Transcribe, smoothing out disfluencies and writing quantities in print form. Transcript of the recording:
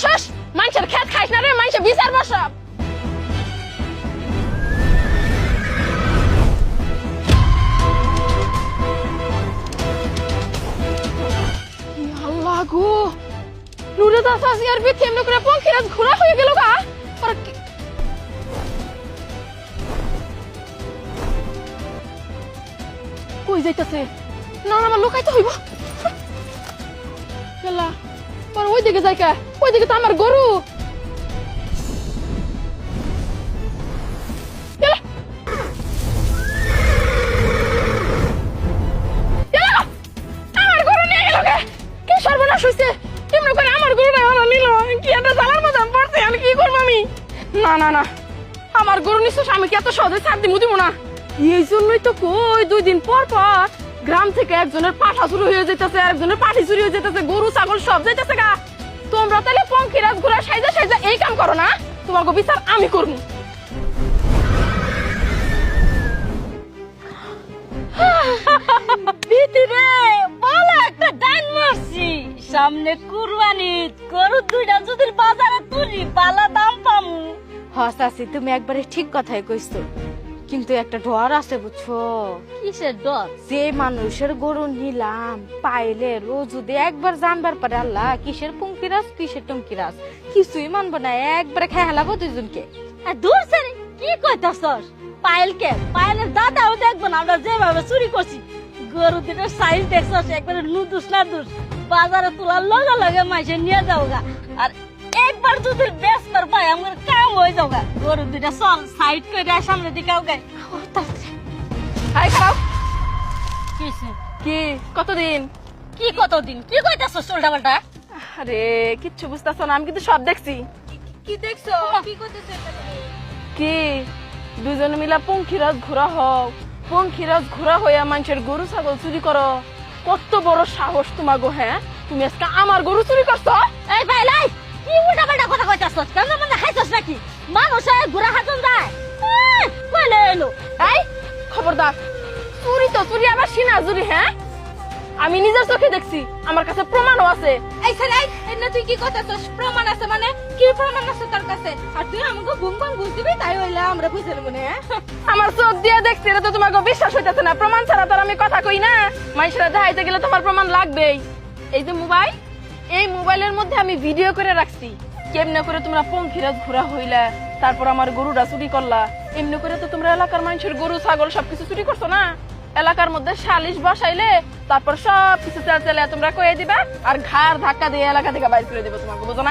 বসস মানুষের খেত খাইস না রে, মানুষের বিচার বসব। আল্লাহ গো, নুরে দাসি আর বিথি এমনি করে পঙ্খিরাজ ঘোরা হয়ে গেল গা। কই যাইতাছে? না না, আমার লুকাইতে হইব। গেলা পর ওই দিকে যাই কা, ওই দিকে তো আমার গরু। গেলা গেলা, আমার গরু নিয়ে গেল কে? কি সর্বনাশ হইছে? কেমন করে আমার গরুটা ওরা নিল? কি একটা জ্বালার মধ্যে পড়ছে, আমি কি করবো? আমি না না না, আমার গরু নিশ্চয় আমি কি এত সহজে ছাড় দিব না। এই জন্যই তো কই 2 দিন পর পর গ্রাম থেকে একজনের পাঠা চুরি হয়ে যেতেছে, একজনের পাঠি চুরি হয়ে যেতেছে, গরু ছাগল সব যাইতেছে গা। তোমরা তাহলে পঙ্খিরাজ ঘোড়া সাইজা সাইজা এই কাম করো না? তোমাকে বিচার আমি করবো। বিতিরে বলা একটা ডাইন মারছি, সামনে কুরবানি, গরু 2টা যদি বাজারে তুলি বালা দাম পামু। হসাসি, তুমি একবারে ঠিক কথাই কইছো, কিন্তু একটা ডর আছে বুঝছো। কিসের ডর? যে মানুষের গরু নিলাম পাইলে ও যদি একবার জানবার পারে আল্লাহ কিসের পঙ্কিরাজ কিসের টঙ্কিরাজ কিছুই মানবো না, একবারে খেয়ে হেলাবো 2জনকে। আর দূর সারি কি কইতাছস? পায়েলকে পায়েলের দাদাও দেখবো না আমরা যেভাবে চুরি করছি। গরু 2টার সাইজ দেখছস, একবারে নুদুস নাদুস, বাজারে তোলার লগে লগে মাইসে নিয়ে যাও গা। আর একবার যদি বেচবার পাই আমার কাম হয়ে যাও গা। গরু 2টা চল সাইড করে সামনে দিকে আও গে। হাই খাও। কিসে কি কতদিন? কি কতদিন কি কইতাছস উল্টা পাল্টা? আরে কিচ্ছু বুঝতেছো না, আমি কিন্তু সব দেখছি। কি দেখছো? কি করতেছো? কি 2জন মিলা পঙ্খিরাজ ঘোরা হও, পঙ্খিরাজ ঘোরা হইয়া মানুষের গরু ছাগল চুরি করো? কত বড় সাহস তোমাগো! হ্যাঁ, তুমি আজকে আমার গরু চুরি করছো? এই ভাই লাই কি উল্টা পাল্টা কথা কইতাছস? কেন মানে খাইছস নাকি? মানুষে ঘোরা হাতন যায় কইলে এলো। এই খবরদার, চুরি তো চুরি, আবার সিনা চুরি। হ্যাঁ, আমি নিজের চোখে দেখছি, আমার কাছে প্রমাণও আছে। এই ছেলে, এনে তুই কি করতেছস? প্রমাণ আছে মানে? কি প্রমাণ আছে তোর কাছে? আর তুই আমাকে বুম বাম ঘুষ দিবি তাই হইলা আমরা বুঝে নেব না? আমার চোখ দিয়ে দেখছি, এটা তো তোমাকে বিশ্বাস হইতেছে না। প্রমাণ ছাড়া তো আর আমি কথা কই না। মানুষেরা দেখাইতে গেলে তোমার প্রমাণ লাগবেই। এই যে মোবাইল, এই মোবাইলের মধ্যে আমি ভিডিও করে রাখছি কেমনে করে তোমরা পঙ্খিরাজ ঘোরা হইলা, তারপর আমার গরুটা চুরি করলা। এমনি করে তো তোমরা এলাকার মানুষের গরু ছাগল সবকিছু চুরি করছো না? এলাকার মধ্যে সালিশ বসাইলে তারপর সবকিছু চাল চালে তোমরা কয়ে দিবা, আর ঘাড় ধাক্কা দিয়ে এলাকা থেকে বাইর করে দিবে তোমাকে, বুঝো না?